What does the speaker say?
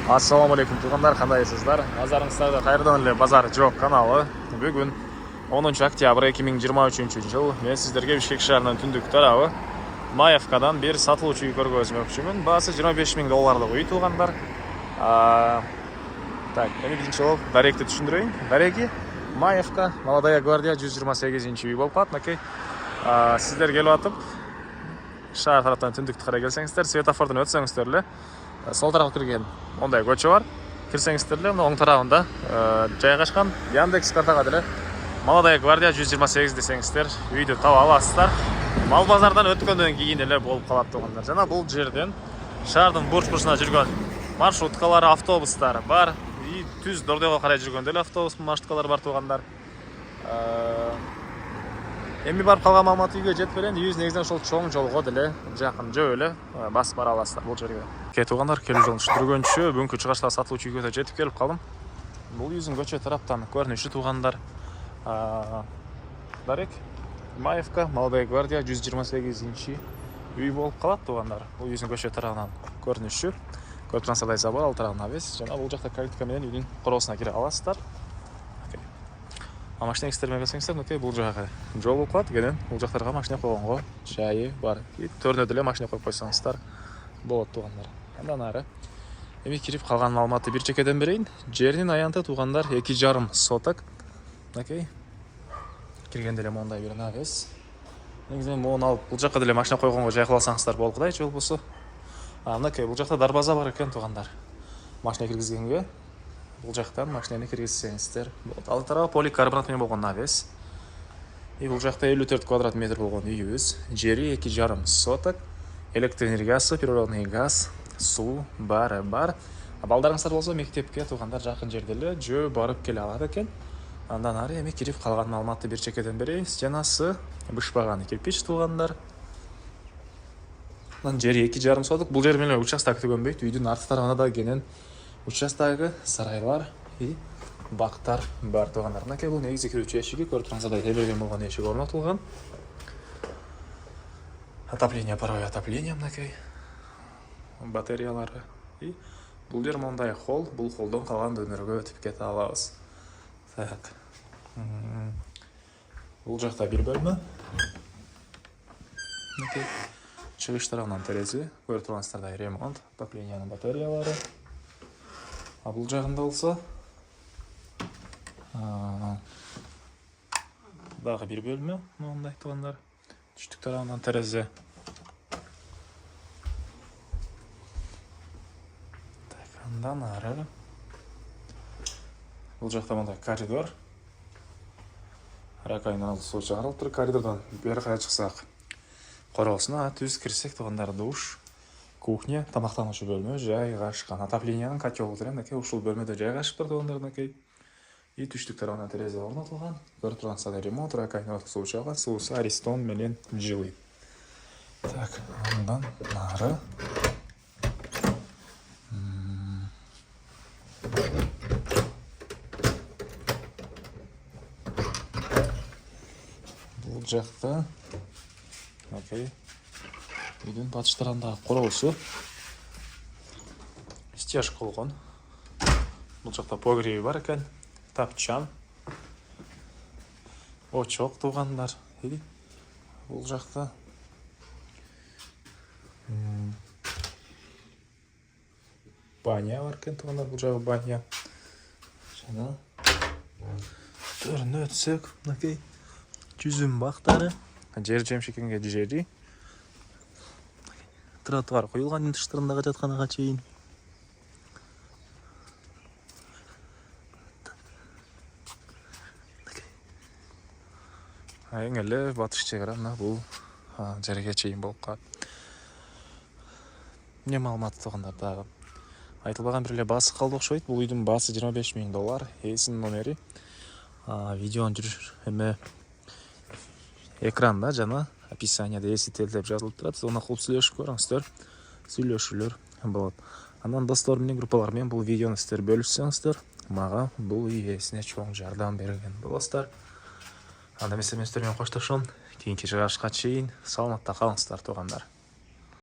Ассаламу алейкум туғандар, қандайсыздар? Назарыңыздарда қайырдан эле базар жоқ каналы. Бүгін 10 октябрь 2023 жыл. Мен сіздерге Бишкек шаарынын түндүк тарабы Маевкадан бир сатылуучу үй көргөзмөкчүмүн. Баасы 25 000 долларлык үй туғандар. Так, эми биринчи болуп даректи түшүндүрөйүн. Дареги Маевка, Молодая гвардия 128 үй болуп калат. Накей сиздер келип атып шаар тараптан түндүктү карай келсеңиздер, светофордон өтсөңүздөр эле сол тарапка кирген ондай көчө бар. Кирсеңиздер эле оң тарабында жайгашкан Яндекс картага деле Молодая гвардия 128 десеңиздер үйдү таба аласыздар. Мал базардан өткөндөн кийин эле болуп калат тугандар. Жана бул жерден шаардын бурч-бурчуна жүргөн маршруткалар, автобустар бар. И түз Дордойго карай жүргөндө эле автобус маршруткалар бар тугандар. Эми барып калган маалымат үйгө жетип эле, үйүбүз негизинен ошол чоң жолго деле жакын жөө эле басып бара аласыздар бул жерге. Тугандар, келүү жолун түшүндүргөнчү бүгүнкү чыгышта сатылуучу үйгө да жетип келип калдым. Бул үйүбүздүн көчө тараптан көрүнүшү тугандар. Дарек Маевка, Молодая гвардия 128 үй болуп калат тугандар. Бул үйүбүздүн көчө тарабынан көрүнүшү. Көрүп турсаңыздар забор ал тарабына без. Жана бул жакта калитка менен үйдүн короосуна кире аласыздар. Машина экстермен келсеңиздер, окей, бул жагы жол болуп калат. Кенен бул жактарга машина койгонго жайы бар. И төрүнө деле машина коюп койсоңуздар болот тугандар. Андан ары эми кирип калган маалыматты бир чекеден берейин. Жердин аянты тугандар 2,5 соток. Окей. Киргенде эле мондай бир навес. Негизинен мону алып бул жакка деле машина койгонго жай кыла алсаңыздар болот кудай, же болбосо. Мынакей бул жакта дарбаза бар экен тугандар. Машина киргизгенге бул жактан машинаны киргизсеңиздер болот. Ал тарабы поликарбонат менен болгон навес. И бул жакта 54 квадрат метр болгон үйүбүз. Жери 2,5 соток. Электр энергиясы, природный газ, суу баары бар. Балдарыңыздар болсо мектепке тугандар жакын жерде эле жөө барып келе алат экен. Андан ары эми кирип калган маалыматты бир чекеден берейин. Стенасы бышпаган кирпич тугандар. Жери 2,5 соток. Бул жер менен участок төгөнбөйт. Үйдүн арты тарабында да кенен участогы, сарайлар и бактар бар тугандар. Мынакей бул негизи кирүүчү эшиги, көрүп турсаңыздар тебелген болгон эшик орнотулган. Отопление, паровое отопление мынакей. Батареялары. И бул жер мондай холл, бул холлдон калган дөмөргө өтүп кете алабыз. Так. Бул жакта бир бөлмө. Мынакей чыгыш тарабынан терезе, көрүп турсаңыздар ремонт, отоплениянын батареялары. Бул жагында болсо дагы бир бөлмө мондай тугандар. Түштүк тарабынан терезе. Так, андан ары бул жакта мондай коридор. Ракайнан суу чыгарылып тур. Коридордон бери карай чыксак короосуна түз кирсек тугандар душ, кухня, тамактануучу бөлмө жайгашкан. Отоплениянын котелу деле мынакей ушул бөлмөдө жайгашыптыр тугандар мынакей. И түштүк тарабынан терезе орнотулган. Көрүп турсаңыздар ремонт, ракайнан суу чыгат, суусу Аристон менен жылый. Так, андан ары бул жакта окей. Үйдүн батыш тарабындагы короосу стяжка болгон. Бул жакта погреби бар экен, тапчан, очок тугандар. И бул жакта баня бар экен тугандар, бул жагы баня. Жана төрүнө өтсөк, мынакей жүзүм бактары, жер жемшекенге жери. Тротуар коюлган тыштарындагы жатканага чейин. Эң эле батыш чегара мына бул жерге чейин болуп калат. Эмне маалымат тугандар дагы айтылбаган бир эле баасы калды окшойт. Бул үйдүн баасы 25 000 доллар. Эсинин номери видеонун эме экранда жана описанияда эсител деп жазылып турат. Оны кылып сүйлөшүп көрүңүздөр. Сүйлөшүүлөр болот. Андан достор менен, группалар менен бул видеону сиздер бөлүшсөңүздөр, мага бул үй ээсине чоң жардам берген болосуздар. Анда эмесе мен сиздер менен коштошом. Кийинки чыгышка чейин саламатта калыңыздар тугандар.